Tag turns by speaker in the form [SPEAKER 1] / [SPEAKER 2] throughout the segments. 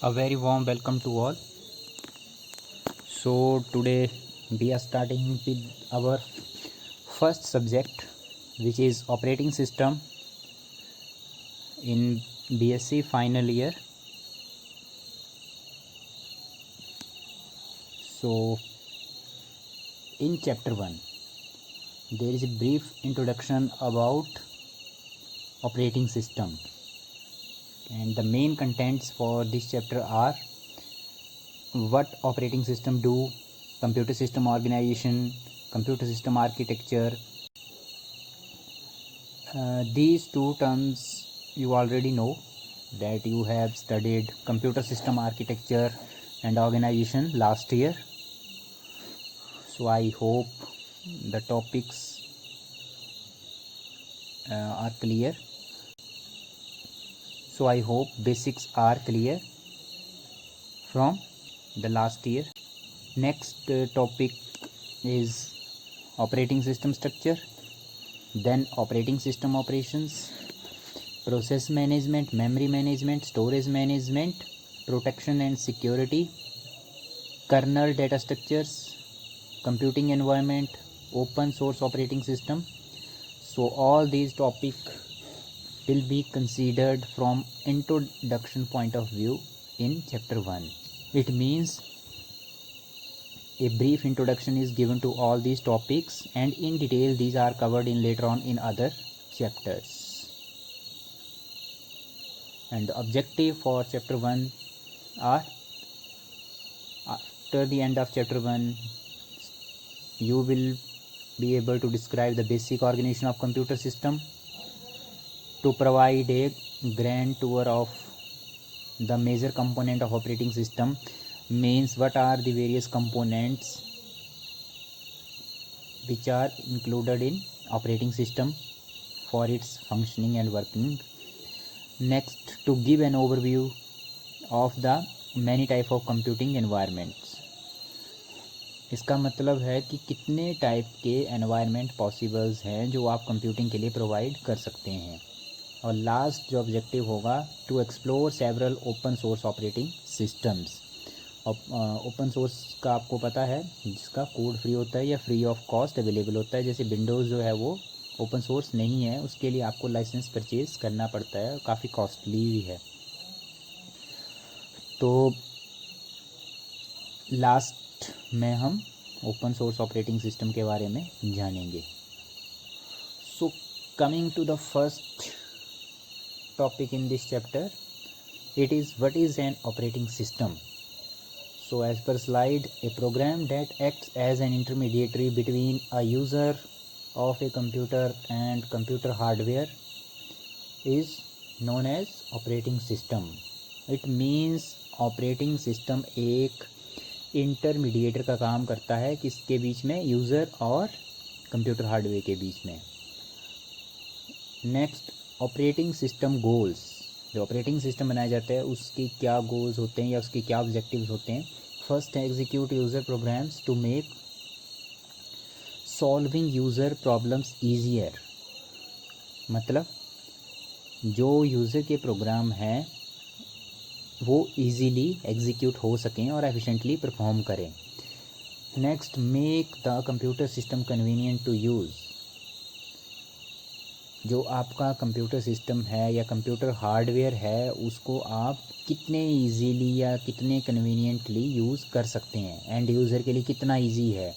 [SPEAKER 1] A very warm welcome to all. So today we are starting with our first subject, which is operating system in BSc final year. So in chapter 1 there is a brief introduction about operating system, and the main contents for this chapter are what operating system do, computer system organization, computer system architecture. These two terms you already know, that you have studied computer system architecture and organization last year. So I hope the topics are clear. So I hope basics are clear from the last year. Next topic is operating system structure, then operating system operations, process management, memory management, storage management, protection and security, kernel data structures, computing environment, open source operating system. So all these topics will be considered from introduction point of view in chapter 1. It means a brief introduction is given to all these topics, and in detail these are covered in later on in other chapters. And the objective for chapter 1 are, after the end of chapter 1 you will be able to describe the basic organization of computer system, to provide a grand tour of the major component of operating system, means what are the various components which are included in operating system for its functioning and working. Next, to give an overview of the many type of computing environments. इसका मतलब है कि कितने type के environment possibles हैं जो आप computing के लिए प्रोवाइड कर सकते हैं. और लास्ट जो ऑब्जेक्टिव होगा, to explore several open source operating systems. Open source का आपको पता है, जिसका कोड फ्री होता है या फ्री ऑफ कॉस्ट अवेलेबल होता है. जैसे विंडोज़ जो है वो ओपन सोर्स नहीं है, उसके लिए आपको लाइसेंस परचेज़ करना पड़ता है, काफ़ी कॉस्टली भी है. तो लास्ट में हम ओपन सोर्स ऑपरेटिंग सिस्टम के बारे में जानेंगे. So coming to the first topic in this chapter, it is what is an operating system. So as per slide, a program that acts as an intermediary between a user of a computer and computer hardware is known as operating system. It means operating system एक intermediator का काम करता है किसके बीच में, user और computer hardware के बीच में. Next, operating system goals. जो ऑपरेटिंग सिस्टम बनाया जाता है उसके क्या गोल्स होते हैं या उसके क्या ऑब्जेक्टिव्स होते हैं. First, execute user programs to make solving user problems easier. मतलब जो यूज़र के प्रोग्राम हैं वो ईजीली एग्जीक्यूट हो सकें और एफिशिएंटली परफॉर्म करें. Next, make the computer system convenient to use. जो आपका कंप्यूटर सिस्टम है या कंप्यूटर हार्डवेयर है उसको आप कितने इजीली या कितने कन्वीनियंटली यूज़ कर सकते हैं, एंड यूज़र के लिए कितना इजी है.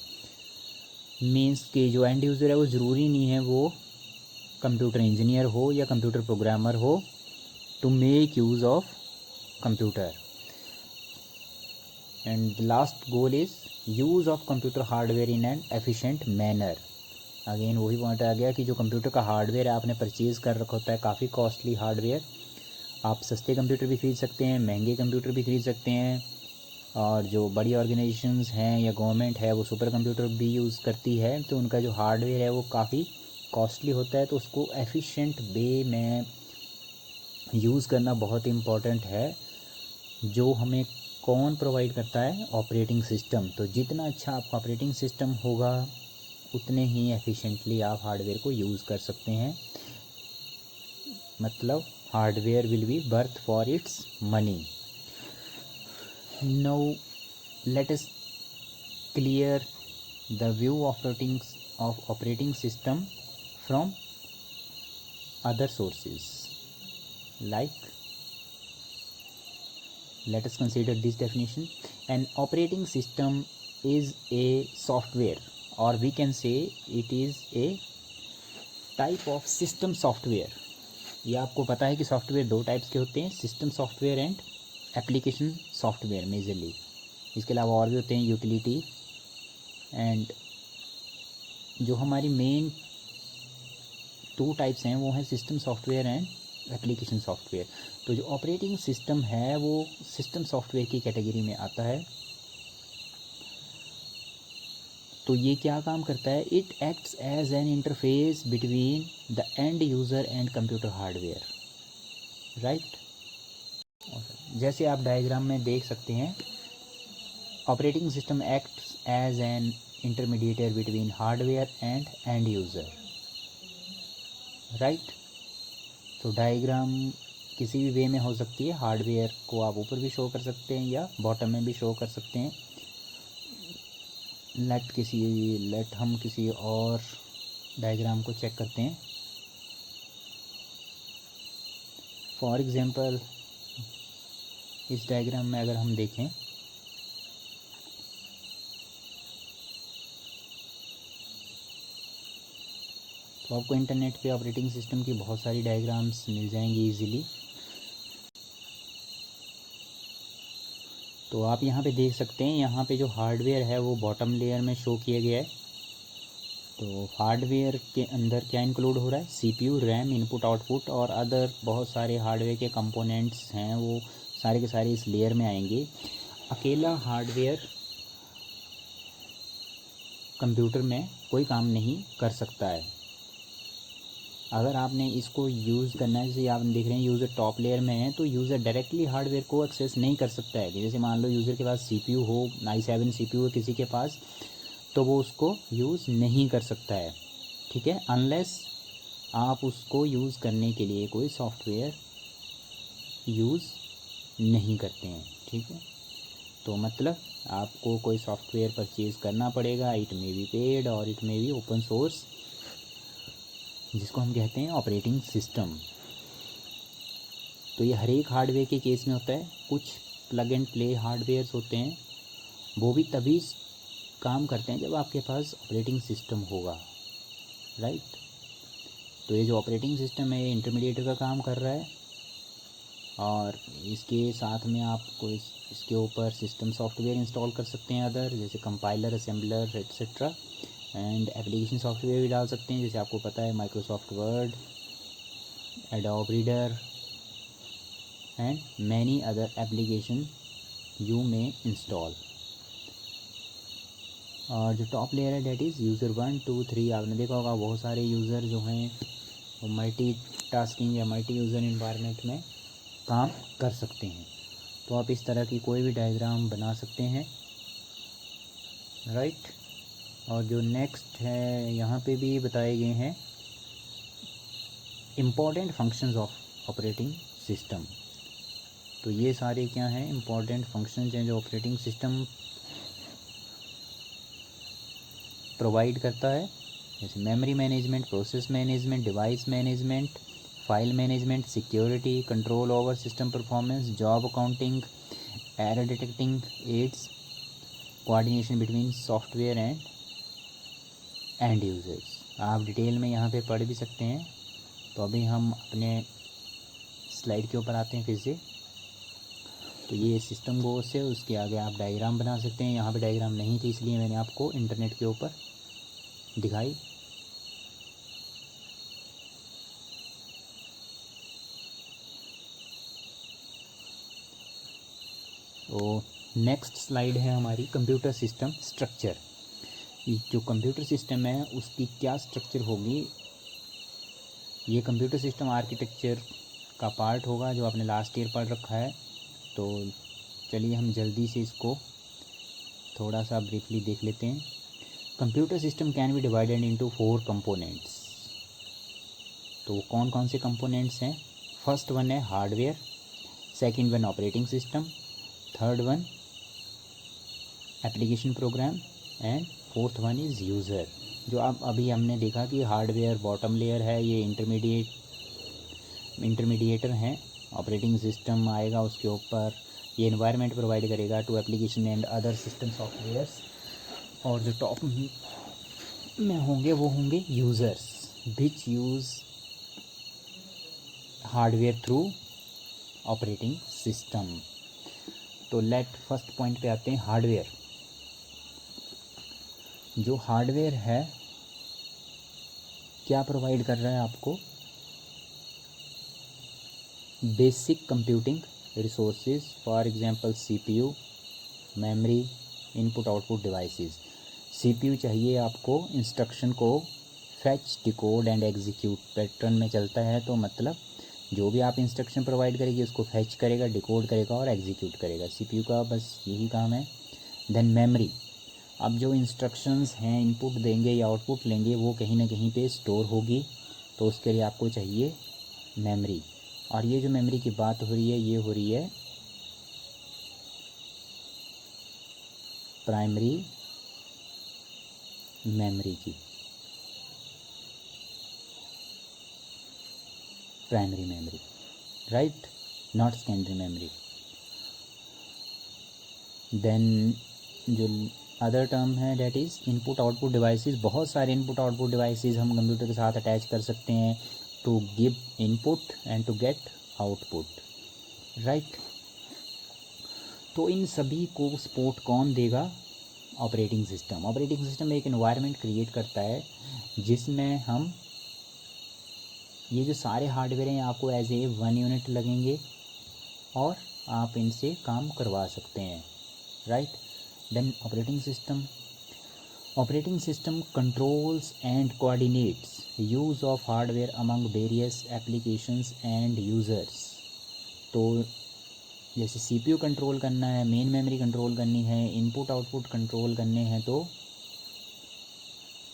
[SPEAKER 1] मींस कि जो एंड यूज़र है वो ज़रूरी नहीं है वो कंप्यूटर इंजीनियर हो या कंप्यूटर प्रोग्रामर हो to make use of computer. And the last goal is use of computer hardware in an efficient manner. Again वही पॉइंट आ गया कि जो कंप्यूटर का हार्डवेयर है आपने परचेज़ कर रखा होता है, काफ़ी कॉस्टली हार्डवेयर. आप सस्ते कंप्यूटर भी खरीद सकते हैं, महंगे कंप्यूटर भी खरीद सकते हैं, और जो बड़ी ऑर्गेनाइजेशंस हैं या गवर्नमेंट है वो सुपर कंप्यूटर भी यूज़ करती है, तो उनका जो हार्डवेयर है वो काफ़ी कॉस्टली होता है. तो उसको एफिशिएंट वे में यूज़ करना बहुत इम्पॉर्टेंट है. जो हमें कौन प्रोवाइड करता है, ऑपरेटिंग सिस्टम. तो जितना अच्छा आपका ऑपरेटिंग सिस्टम होगा उतने ही एफिशिएंटली आप हार्डवेयर को यूज़ कर सकते हैं. मतलब hardware will be worth for its money. Now let us clear the view of operating system from other sources. Like, let us consider this definition. An operating system is a software, or we can say it is a type of system software. ये आपको पता है कि software दो types के होते हैं, system software and application software majorly. इसके अलावा और भी होते हैं यूटिलिटी. एंड जो हमारी मेन दो टाइप्स हैं वो हैं system software and application software. तो जो ऑपरेटिंग सिस्टम है वो सिस्टम सॉफ्टवेयर की कैटेगरी में आता है. तो ये क्या काम करता है? It acts as an interface between the end user and computer hardware. Right. जैसे आप डायग्राम में देख सकते हैं, operating system acts as an intermediator between hardware and user. Right. तो डायग्राम किसी भी वे में हो सकती है. हार्डवेयर को आप ऊपर भी शो कर सकते हैं या बॉटम में भी शो कर सकते हैं. लेट हम किसी और डायग्राम को चेक करते हैं. फॉर एग्जांपल इस डायग्राम में अगर हम देखें तो आपको इंटरनेट पे ऑपरेटिंग सिस्टम की बहुत सारी डायग्राम्स मिल जाएंगी इजीली. तो आप यहाँ पे देख सकते हैं, यहाँ पे जो हार्डवेयर है वो बॉटम लेयर में शो किया गया है. तो हार्डवेयर के अंदर क्या इंक्लूड हो रहा है? सीपीयू, रैम, इनपुट आउटपुट और अदर बहुत सारे हार्डवेयर के कंपोनेंट्स हैं, वो सारे के सारे इस लेयर में आएंगे. अकेला हार्डवेयर कंप्यूटर में कोई काम नहीं कर सकता है. अगर आपने इसको यूज़ करना है, जैसे आप देख रहे हैं यूज़र टॉप लेयर में है, तो यूज़र डायरेक्टली हार्डवेयर को एक्सेस नहीं कर सकता है. कि जैसे मान लो यूज़र के पास सीपीयू हो, i7 सीपीयू है किसी के पास, तो वो उसको यूज़ नहीं कर सकता है. ठीक है, अनलेस आप उसको यूज़ करने के लिए कोई सॉफ्टवेयर यूज़ नहीं करते हैं. ठीक है, तो मतलब आपको कोई सॉफ्टवेयर परचेज़ करना पड़ेगा. इट मे बी पेड और it may be open source, जिसको हम कहते हैं ऑपरेटिंग सिस्टम. तो ये हर एक हार्डवेयर के केस में होता है. कुछ प्लग एंड प्ले हार्डवेयर्स होते हैं, वो भी तभी काम करते हैं जब आपके पास ऑपरेटिंग सिस्टम होगा. राइट. तो ये जो ऑपरेटिंग सिस्टम है ये इंटरमीडिएटर का काम कर रहा है, और इसके साथ में आपको इसके ऊपर सिस्टम सॉफ्टवेयर इंस्टॉल कर सकते हैं अदर, जैसे compiler, assembler etcetera. And application software भी डाल सकते हैं, जैसे आपको पता है Microsoft word, adobe reader and many other application you में इंस्टॉल. और जो टॉप लेयर है डेट इज़ यूज़र 1 2 3. आपने देखा होगा बहुत सारे यूज़र जो हैं वो मल्टी टास्किंग या मल्टी यूज़र इन्वायरमेंट में काम कर सकते हैं. तो आप इस तरह की कोई भी डायग्राम बना सकते हैं. राइट. और जो नेक्स्ट है यहाँ पे भी बताए गए हैं important functions of operating system. तो ये सारे क्या हैं? इम्पॉर्टेंट फंक्शंस हैं जो ऑपरेटिंग सिस्टम प्रोवाइड करता है, जैसे memory management, process management, device management, file management, security, control over system performance, job accounting, error detecting aids, coordination between software and users. आप डिटेल में यहाँ पे पढ़ भी सकते हैं. तो अभी हम अपने स्लाइड के ऊपर आते हैं फिर से. तो ये सिस्टम गोल्स है, उसके आगे आप डायग्राम बना सकते हैं. यहाँ पे डायग्राम नहीं थी इसलिए मैंने आपको इंटरनेट के ऊपर दिखाई. तो नेक्स्ट स्लाइड है हमारी कंप्यूटर सिस्टम स्ट्रक्चर. जो कंप्यूटर सिस्टम है उसकी क्या स्ट्रक्चर होगी, ये कंप्यूटर सिस्टम आर्किटेक्चर का पार्ट होगा जो आपने लास्ट ईयर पढ़ रखा है. तो चलिए हम जल्दी से इसको थोड़ा सा ब्रीफली देख लेते हैं. Computer system can be divided into 4 components. तो कौन कौन से कंपोनेंट्स हैं? फर्स्ट वन है hardware, second one operating system, third one application program and fourth one is user. जो अब अभी हमने देखा कि हार्डवेयर बॉटम लेयर है, ये इंटरमीडिएटर हैं, ऑपरेटिंग सिस्टम आएगा उसके ऊपर, ये एनवायरनमेंट प्रोवाइड करेगा to application and other system softwares, और जो टॉप में होंगे वो होंगे users which use hardware through operating system. तो लेट फर्स्ट पॉइंट पे आते हैं, हार्डवेयर। जो हार्डवेयर है क्या प्रोवाइड कर रहा है आपको? Basic computing resources, for example CPU, memory, input output devices. CPU चाहिए आपको इंस्ट्रक्शन को fetch, decode and execute pattern में चलता है, तो मतलब जो भी आप इंस्ट्रक्शन प्रोवाइड करेगी उसको फैच करेगा, डिकोड करेगा और एग्जीक्यूट करेगा। सीपीयू का बस यही काम है। देन मेमोरी, अब जो इंस्ट्रक्शंस हैं, इनपुट देंगे या आउटपुट लेंगे, वो कहीं ना कहीं पे स्टोर होगी, तो उसके लिए आपको चाहिए मेमोरी। और ये जो मेमोरी की बात हो रही है, ये हो रही है प्राइमरी मेमोरी की, primary memory, right, not secondary memory. Then जो अदर टर्म है that is input output devices. बहुत सारे इनपुट आउटपुट डिवाइसेस हम कंप्यूटर के साथ अटैच कर सकते हैं to give input and to get output, right. तो इन सभी को सपोर्ट कौन देगा? Operating system. ऑपरेटिंग सिस्टम एक एनवायरनमेंट क्रिएट करता है जिसमें हम ये जो सारे हार्डवेयर हैं आपको एज ए वन यूनिट लगेंगे और आप इनसे काम करवा सकते हैं, right. Then operating system controls and coordinates use of hardware among various applications and users. तो जैसे सीपीयू कंट्रोल करना है, मेन मेमोरी कंट्रोल करनी है, इनपुट आउटपुट कंट्रोल करने हैं, तो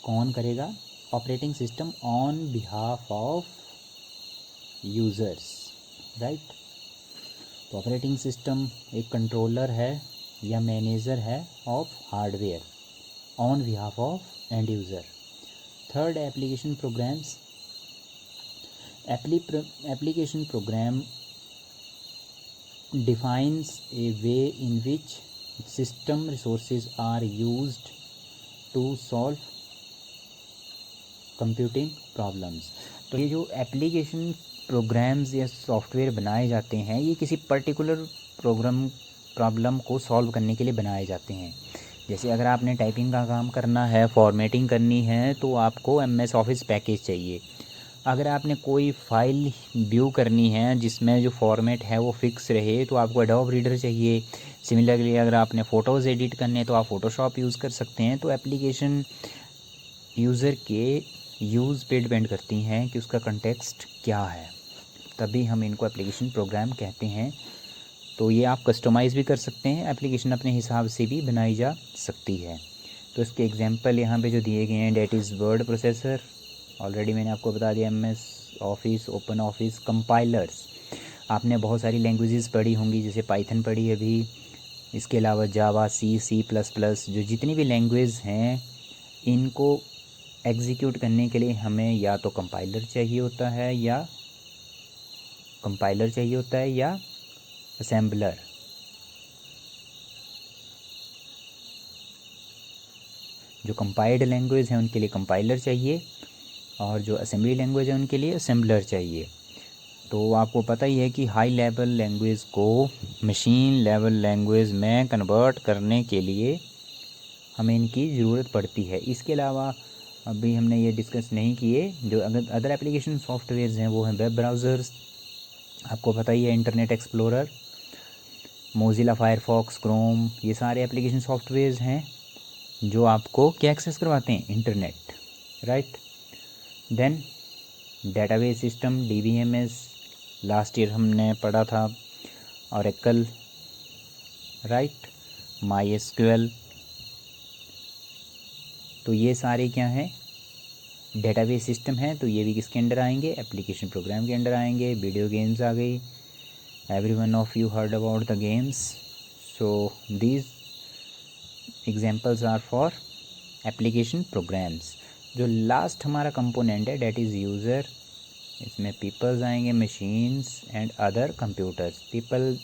[SPEAKER 1] कौन करेगा? Operating system on behalf of users, right. तो ऑपरेटिंग सिस्टम एक कंट्रोलर है या मैनेजर है of hardware on behalf of end user. Third, application programs. Application program defines a way in which system resources are used to solve computing problems। तो ये जो application programs या software बनाए जाते हैं, ये किसी पर्टिकुलर प्रॉब्लम को सॉल्व करने के लिए बनाए जाते हैं। जैसे अगर आपने टाइपिंग का काम करना है, फॉर्मेटिंग करनी है, तो आपको एमएस ऑफिस पैकेज चाहिए। अगर आपने कोई फ़ाइल व्यू करनी है जिसमें जो फॉर्मेट है वो फिक्स रहे, तो आपको एडोब रीडर चाहिए। सिमिलरली अगर आपने फ़ोटोज़ एडिट करने हैं तो आप फ़ोटोशॉप यूज़ कर सकते हैं। तो एप्लीकेशन यूज़र के यूज़ पे डिपेंड करती हैं कि उसका कंटेक्स्ट क्या है, तभी हम इनको एप्लीकेशन प्रोग्राम कहते हैं। तो ये आप कस्टमाइज़ भी कर सकते हैं, एप्लीकेशन अपने हिसाब से भी बनाई जा सकती है। तो इसके एग्जांपल यहाँ पे जो दिए गए हैं, that is word processor, already मैंने आपको बता दिया, MS office, open office. Compilers, आपने बहुत सारी लैंग्वेजेस पढ़ी होंगी, जैसे पाइथन पढ़ी है अभी, इसके अलावा जावा, सी प्लस प्लस, जो जितनी भी लैंग्वेज हैं, इनको एग्जीक्यूट करने के लिए हमें या तो कंपाइलर चाहिए होता है या असेंबलर। जो कंपाइल्ड लैंग्वेज है उनके लिए कंपाइलर चाहिए और जो असेंबली लैंग्वेज है उनके लिए असेंबलर चाहिए। तो आपको पता ही है कि हाई लेवल लैंग्वेज को मशीन लेवल लैंग्वेज में कन्वर्ट करने के लिए हमें इनकी ज़रूरत पड़ती है। इसके अलावा अभी हमने ये डिस्कस नहीं किए, जो अदर एप्लीकेशन सॉफ्टवेयर्स हैं वो हैं वेब ब्राउज़र्स, आपको पता ही है, internet explorer, Mozilla Firefox, Chrome, ये सारे एप्लीकेशन सॉफ्टवेयर्स हैं जो आपको क्या एक्सेस करवाते हैं? Internet, right. Then database system, DBMS, last year हमने पढ़ा था, ओरेकल, राइट, माईएसक्यूएल। तो ये सारे क्या हैं? डेटाबेस सिस्टम है। तो ये भी किसके अंडर आएंगे? एप्लीकेशन प्रोग्राम के अंडर आएंगे। वीडियो गेम्स आ गई, every one of you heard about the games. So these examples are for application programs. जो लास्ट हमारा कंपोनेंट है डेट इज़ यूज़र, इसमें पीपल्स आएंगे, machines and other computers. People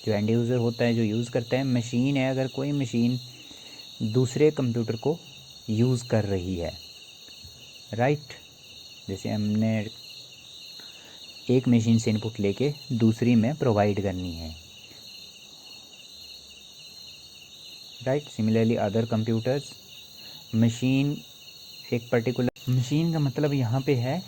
[SPEAKER 1] जो एंड यूज़र होता है, जो यूज़ करता है। मशीन है अगर कोई मशीन दूसरे कंप्यूटर को यूज़ कर रही है, राइट। जैसे हमने एक मशीन से इनपुट लेके दूसरी में प्रोवाइड करनी है, right. Similarly other computers. Machine एक पर्टिकुलर मशीन का मतलब यहाँ पे है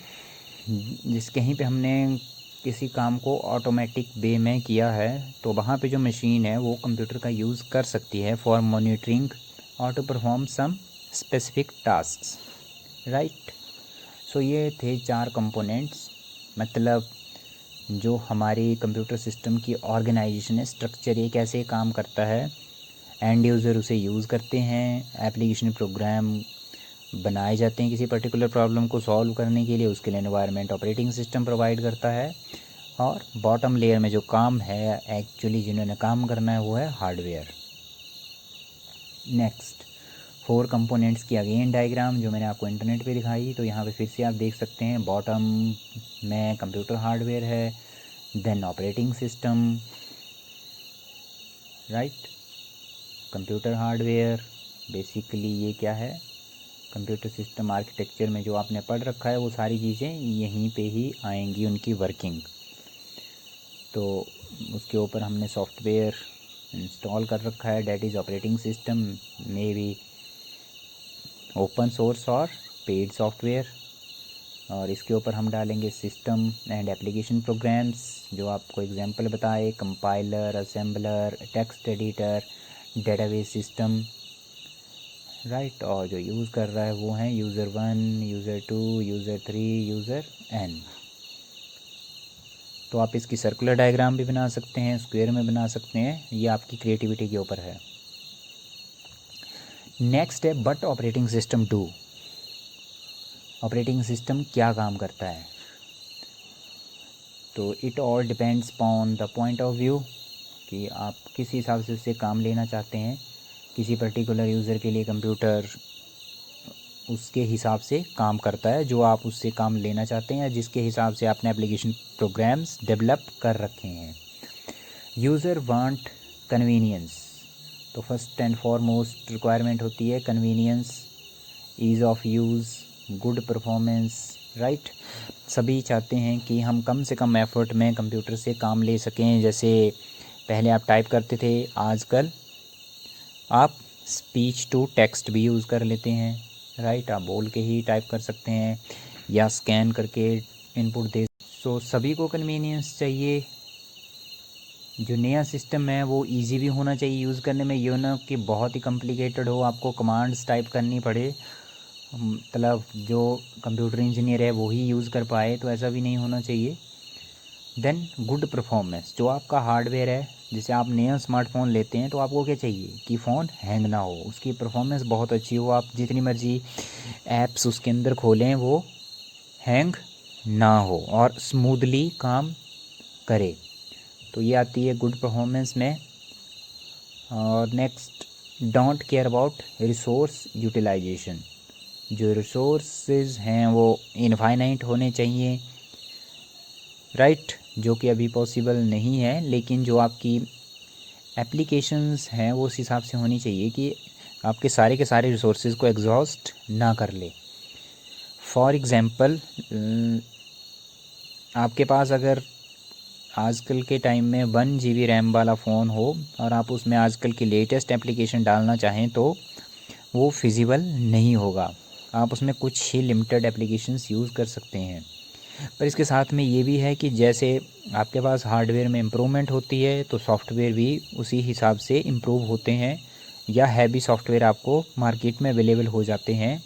[SPEAKER 1] जिस कहीं पे हमने किसी काम को ऑटोमेटिक वे में किया है, तो वहाँ पे जो मशीन है वो कंप्यूटर का यूज़ कर सकती है फॉर मॉनिटरिंग और to perform some specific tasks, right. So ये थे 4 कंपोनेंट्स, मतलब जो हमारी कंप्यूटर सिस्टम की ऑर्गेनाइजेशन है, स्ट्रक्चर, ये कैसे काम करता है। एंड यूज़र उसे यूज़ करते हैं, एप्लीकेशन प्रोग्राम बनाए जाते हैं किसी पर्टिकुलर प्रॉब्लम को सॉल्व करने के लिए, उसके लिए एनवायरनमेंट ऑपरेटिंग सिस्टम प्रोवाइड करता है। और बॉटम लेयर में जो काम है एक्चुअली जिन्होंने काम करना है वो है हार्डवेयर। नेक्स्ट 4 कंपोनेंट्स की अगेन डायग्राम जो मैंने आपको इंटरनेट पे दिखाई, तो यहाँ पे फिर से आप देख सकते हैं। बॉटम में कंप्यूटर हार्डवेयर है, then operating system, right. Computer hardware basically ये क्या है, कंप्यूटर सिस्टम आर्किटेक्चर में जो आपने पढ़ रखा है वो सारी चीज़ें यहीं पे ही आएंगी, उनकी वर्किंग। तो उसके ऊपर हमने सॉफ्टवेयर इंस्टॉल कर रखा है, that is operating system, may be open source और पेड सॉफ्टवेयर। और इसके ऊपर हम डालेंगे सिस्टम एंड एप्लीकेशन प्रोग्राम्स, जो आपको एग्जांपल बताए, compiler, assembler, text editor, database system, right. और जो यूज़ कर रहा है वो हैं user 1, user 2, user 3, user n। तो आप इसकी सर्कुलर डायग्राम भी बना सकते हैं, स्क्वायर में बना सकते हैं, ये आपकी क्रिएटिविटी के ऊपर है। नेक्स्ट है but operating system 2। Operating system क्या काम करता है, तो it all depends on the point of view कि आप किस हिसाब से उससे काम लेना चाहते हैं। किसी पर्टिकुलर यूज़र के लिए कंप्यूटर उसके हिसाब से काम करता है, जो आप उससे काम लेना चाहते हैं या जिसके हिसाब से आपने एप्लीकेशन प्रोग्राम्स डेवलप कर रखे हैं। यूज़र वांट कन्वीनियंस, तो फर्स्ट एंड फॉरमोस्ट रिक्वायरमेंट होती है convenience, ease of use, good performance, right. सभी चाहते हैं कि हम कम से कम एफर्ट में कंप्यूटर से काम ले सकें। जैसे पहले आप टाइप करते थे, आजकल आप स्पीच टू टेक्स्ट भी यूज़ कर लेते हैं, राइट। आप बोल के ही टाइप कर सकते हैं या स्कैन करके इनपुट दे। सो सभी को कन्वीनियंस चाहिए। जो नया सिस्टम है वो इजी भी होना चाहिए यूज़ करने में, ये ना कि बहुत ही कॉम्प्लिकेटेड हो, आपको कमांड्स टाइप करनी पड़े, मतलब जो कंप्यूटर इंजीनियर है वो ही यूज़ कर पाए, तो ऐसा भी नहीं होना चाहिए। देन गुड परफॉर्मेंस, जो आपका हार्डवेयर है, जैसे आप नया स्मार्टफोन लेते हैं तो आपको क्या चाहिए कि फ़ोन हैंग ना हो, उसकी परफॉर्मेंस बहुत अच्छी हो, आप जितनी मर्जी ऐप्स उसके अंदर खोलें वो हैंग ना हो और स्मूथली काम करे, तो ये आती है गुड परफॉर्मेंस में। और next don't care about resource utilization, जो रिसोर्सेज हैं वो इनफाइनाइट होने चाहिए, राइट। जो कि अभी पॉसिबल नहीं है, लेकिन जो आपकी एप्लीकेशंस हैं वो उस हिसाब से होनी चाहिए कि आपके सारे के सारे रिसोर्सेज को एग्जॉस्ट ना कर ले। फॉर एग्ज़ाम्पल आपके पास अगर आजकल के टाइम में 1 GB रैम वाला फ़ोन हो और आप उसमें आजकल की लेटेस्ट एप्लीकेशन डालना चाहें तो वो फिजिबल नहीं होगा। आप उसमें कुछ ही लिमिटेड एप्लीकेशंस यूज़ कर सकते हैं। पर इसके साथ में ये भी है कि जैसे आपके पास हार्डवेयर में इम्प्रूवमेंट होती है तो सॉफ्टवेयर भी उसी हिसाब से इम्प्रूव होते हैं, या हैवी सॉफ्टवेयर आपको मार्केट में अवेलेबल हो जाते हैं।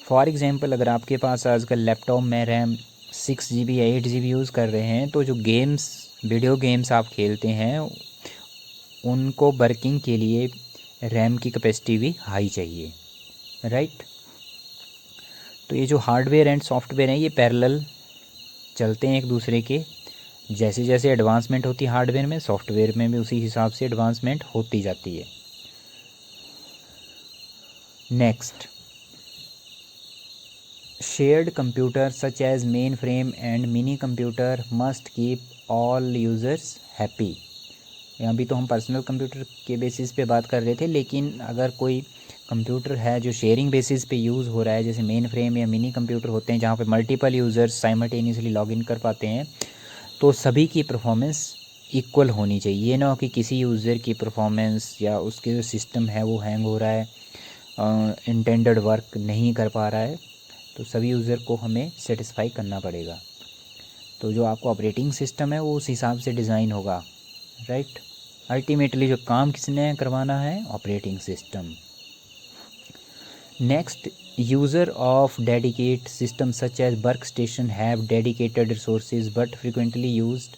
[SPEAKER 1] फॉर एग्ज़ाम्पल अगर आपके पास आजकल लैपटॉप में रैम 6 GB या 8 GB यूज़ कर रहे हैं, तो जो गेम्स, वीडियो गेम्स आप खेलते हैं उनको वर्किंग के लिए रैम की कैपेसिटी भी हाई चाहिए, राइट। तो ये जो हार्डवेयर एंड सॉफ्टवेयर हैं ये पैरेलल चलते हैं एक दूसरे के। जैसे जैसे एडवांसमेंट होती है हार्डवेयर में, सॉफ्टवेयर में भी उसी हिसाब से एडवांसमेंट होती जाती है। Next, shared computers such as mainframe and mini computer must keep all users happy। यहाँ भी तो हम पर्सनल कंप्यूटर के बेसिस पे बात कर रहे थे, लेकिन अगर कोई कंप्यूटर है जो शेयरिंग बेसिस पे यूज़ हो रहा है, जैसे मेन फ्रेम या मिनी कंप्यूटर होते हैं जहाँ पे मल्टीपल यूज़र्स साइमल्टेनियसली लॉगिन कर पाते हैं, तो सभी की परफॉर्मेंस इक्वल होनी चाहिए। ये ना हो कि किसी यूज़र की परफॉर्मेंस या उसके जो सिस्टम है वो हैंग हो रहा है, इंटेंडेड वर्क नहीं कर पा रहा है, तो सभी यूज़र को हमें सेटिस्फाई करना पड़ेगा। तो जो आपका ऑपरेटिंग सिस्टम है वो उस हिसाब से डिज़ाइन होगा, राइट। अल्टीमेटली जो काम किसने करवाना है, operating system. Next, user of dedicate system such as work station have dedicated resources but frequently used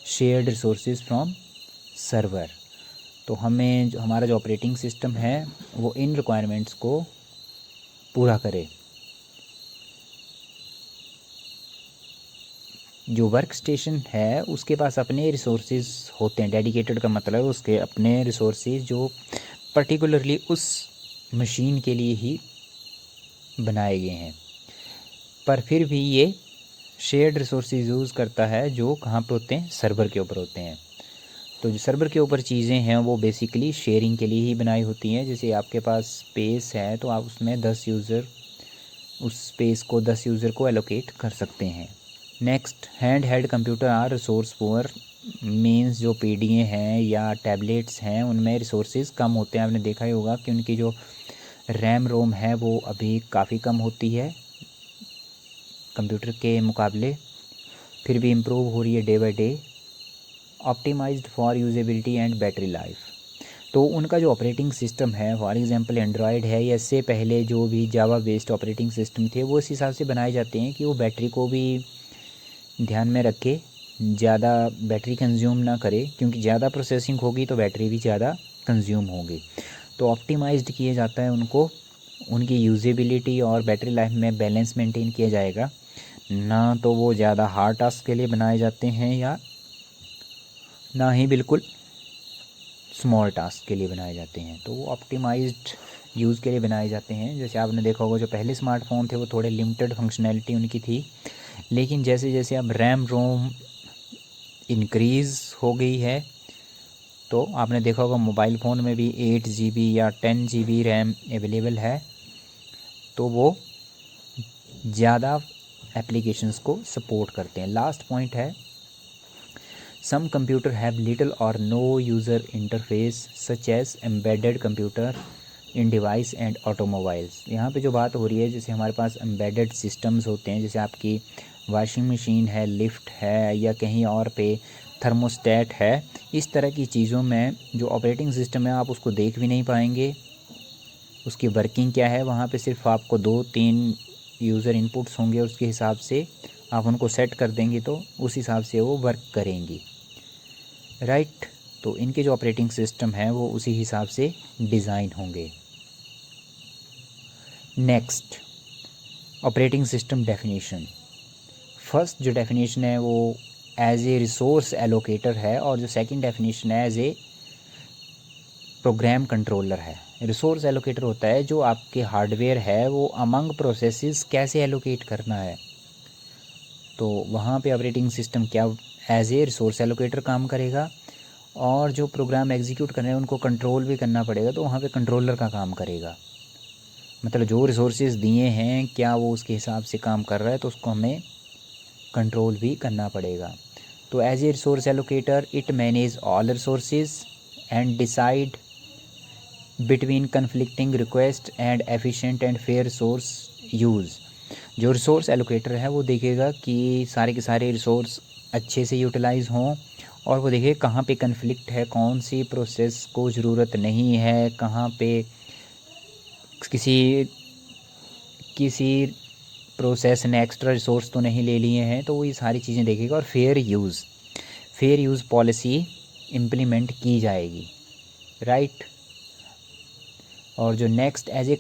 [SPEAKER 1] shared resources from server. तो हमें जो हमारा जो ऑपरेटिंग सिस्टम है वो इन रिक्वायरमेंट्स को पूरा करे। जो वर्क स्टेशन है उसके पास अपने रिसोर्सेज होते हैं, डेडिकेटेड का मतलब उसके अपने रिसोर्सेज जो पर्टिकुलरली उस मशीन के लिए ही बनाए गए हैं, पर फिर भी ये शेयर्ड रिसोर्सेज यूज़ करता है जो कहाँ पे होते हैं, सर्वर के ऊपर होते हैं। तो जो सर्वर के ऊपर चीज़ें हैं वो बेसिकली शेयरिंग के लिए ही बनाई होती हैं। जैसे आपके पास स्पेस है तो आप उसमें 10 यूज़र, उस स्पेस को 10 यूज़र को एलोकेट कर सकते हैं। Next, hand held computer are resource poor, means जो पीडीए हैं या टैबलेट्स हैं उनमें रिसोर्सेज कम होते हैं। आपने देखा ही होगा कि उनकी जो रैम रोम है वो अभी काफ़ी कम होती है कंप्यूटर के मुकाबले, फिर भी इम्प्रूव हो रही है day by day. Optimized for usability and battery life, तो उनका जो ऑपरेटिंग सिस्टम है फॉर एग्जांपल एंड्रॉयड है या इससे पहले जो भी जावा बेस्ड ऑपरेटिंग सिस्टम थे वो इस हिसाब से बनाए जाते हैं कि वो बैटरी को भी ध्यान में रखे, ज़्यादा बैटरी कंज्यूम ना करे, क्योंकि ज़्यादा प्रोसेसिंग होगी तो बैटरी भी ज़्यादा कंज्यूम होगी। तो ऑप्टिमाइज्ड किया जाता है उनको, उनकी यूजेबिलिटी और बैटरी लाइफ में बैलेंस मेंटेन किया जाएगा, ना तो वो ज़्यादा हार्ड टास्क के लिए बनाए जाते हैं या ना ही बिल्कुल स्मॉल टास्क के लिए बनाए जाते हैं। तो वो ऑप्टिमाइज्ड यूज़ के लिए बनाए जाते हैं। जैसे आपने देखा होगा जो पहले स्मार्टफोन थे वो थोड़े लिमिटेड फंक्शनैलिटी उनकी थी, लेकिन जैसे जैसे अब रैम रोम इंक्रीज़ हो गई है तो आपने देखा होगा मोबाइल फ़ोन में भी 8 GB या 10 GB रैम अवेलेबल है, तो वो ज़्यादा एप्लीकेशंस को सपोर्ट करते हैं। लास्ट पॉइंट है, some computer have little or no user interface such as embedded computer in device and automobiles. यहाँ पे जो बात हो रही है, जैसे हमारे पास एम्बेडेड सिस्टम्स होते हैं, जैसे आपकी वॉशिंग मशीन है, लिफ्ट है या कहीं और पे थर्मोस्टेट है, इस तरह की चीज़ों में जो ऑपरेटिंग सिस्टम है आप उसको देख भी नहीं पाएंगे, उसकी वर्किंग क्या है। वहाँ पे सिर्फ आपको 2-3 यूज़र इनपुट्स होंगे, उसके हिसाब से आप उनको सेट कर देंगे तो उस हिसाब से वो वर्क करेंगी, राइट। तो इनके जो ऑपरेटिंग सिस्टम है वो उसी हिसाब से डिज़ाइन होंगे। Next, operating system definition. First जो डेफिनेशन है वो एज ए रिसोर्स एलोकेटर है और जो सेकंड डेफिनेशन है एज ए प्रोग्राम कंट्रोलर है। रिसोर्स एलोकेटर होता है जो आपके हार्डवेयर है वो अमंग प्रोसेसेस कैसे एलोकेट करना है, तो वहाँ पे ऑपरेटिंग सिस्टम क्या एज ए रिसोर्स एलोकेटर काम करेगा, और जो प्रोग्राम एग्जीक्यूट करने हैं उनको कंट्रोल भी करना पड़ेगा, तो वहाँ पे कंट्रोलर का काम करेगा। मतलब जो रिसोर्सेज दिए हैं क्या वो उसके हिसाब से काम कर रहा है, तो उसको हमें कंट्रोल भी करना पड़ेगा। तो as a resource allocator it manage all resources and decide between conflicting request and efficient and fair resource use. जो रिसोर्स एलोकेटर है वो देखेगा कि सारे के सारे रिसोर्स अच्छे से यूटिलाइज़ हों, और वो देखेगा कहाँ पे कन्फ्लिक्ट है, कौन सी प्रोसेस को ज़रूरत नहीं है, कहाँ पे किसी किसी प्रोसेस ने एक्स्ट्रा रिसोर्स तो नहीं ले लिए हैं, तो वो ये सारी चीज़ें देखेगा और फेयर यूज़ पॉलिसी इम्प्लीमेंट की जाएगी, राइट। और जो नेक्स्ट एज ए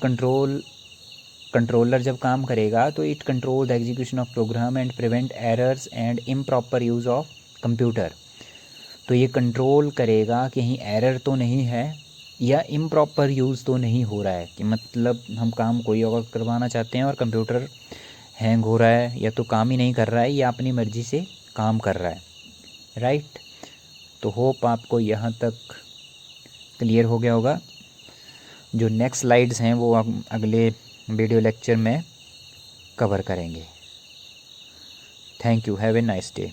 [SPEAKER 1] कंट्रोलर जब काम करेगा तो it control the execution of program and prevent errors and improper use of computer. तो ये कंट्रोल करेगा कहीं एरर तो नहीं है, या इम्प्रॉपर यूज़ तो नहीं हो रहा है, कि मतलब हम काम कोई और करवाना चाहते हैं और कंप्यूटर हैंग हो रहा है, या तो काम ही नहीं कर रहा है, या अपनी मर्ज़ी से काम कर रहा है, राइट। तो होप आपको यहाँ तक क्लियर हो गया होगा। जो नेक्स्ट स्लाइड्स हैं वो हम अगले वीडियो लेक्चर में कवर करेंगे। Thank you, have a nice day.